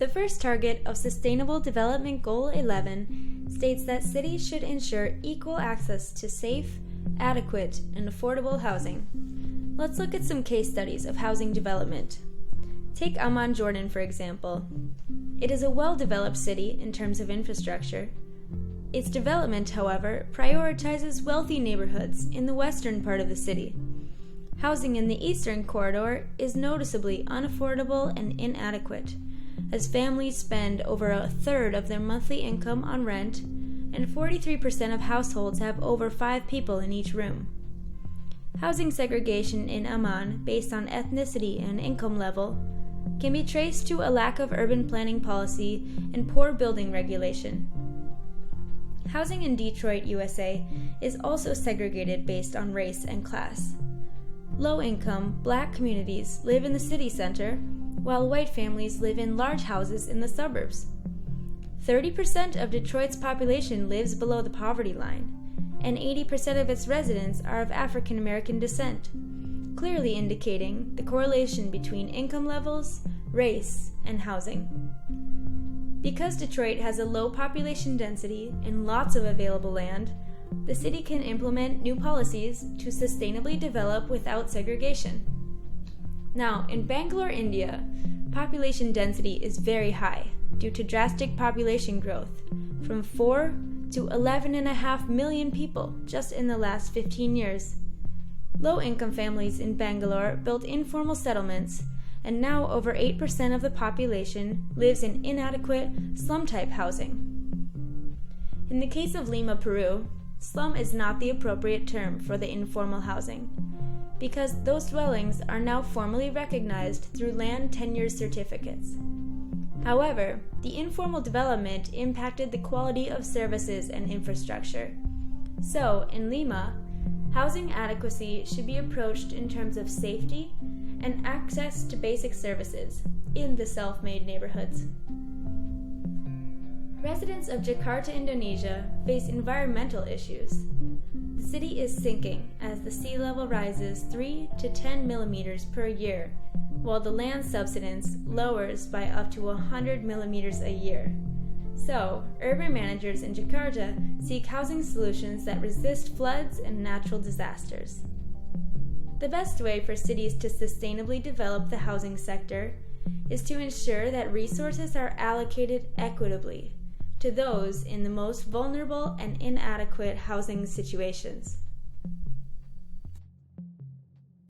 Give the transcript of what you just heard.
The first target of Sustainable Development Goal 11 states that cities should ensure equal access to safe, adequate, and affordable housing. Let's look at some case studies of housing development. Take Amman, Jordan, for example. It is a well-developed city in terms of infrastructure. Its development, however, prioritizes wealthy neighborhoods in the western part of the city. Housing in the eastern corridor is noticeably unaffordable and inadequate, as families spend over a third of their monthly income on rent, and 43% of households have over 5 people in each room. Housing segregation in Amman, based on ethnicity and income level, can be traced to a lack of urban planning policy and poor building regulation. Housing in Detroit, USA, is also segregated based on race and class. Low-income, Black communities live in the city center, while white families live in large houses in the suburbs. 30% of Detroit's population lives below the poverty line, and 80% of its residents are of African American descent, clearly indicating the correlation between income levels, race, and housing. Because Detroit has a low population density and lots of available land, the city can implement new policies to sustainably develop without segregation. Now, in Bangalore, India, population density is very high due to drastic population growth, from 4 to 11.5 million people just in the last 15 years. Low-income families in Bangalore built informal settlements, and now over 8% of the population lives in inadequate, slum-type housing. In the case of Lima, Peru, slum is not the appropriate term for the informal housing, because those dwellings are now formally recognized through land tenure certificates. However, the informal development impacted the quality of services and infrastructure. So, in Lima, housing adequacy should be approached in terms of safety and access to basic services in the self-made neighborhoods. Residents of Jakarta, Indonesia, face environmental issues. The city is sinking as the sea level rises 3 to 10 millimeters per year, while the land subsidence lowers by up to 100 millimeters a year. So, urban managers in Jakarta seek housing solutions that resist floods and natural disasters. The best way for cities to sustainably develop the housing sector is to ensure that resources are allocated equitably to those in the most vulnerable and inadequate housing situations.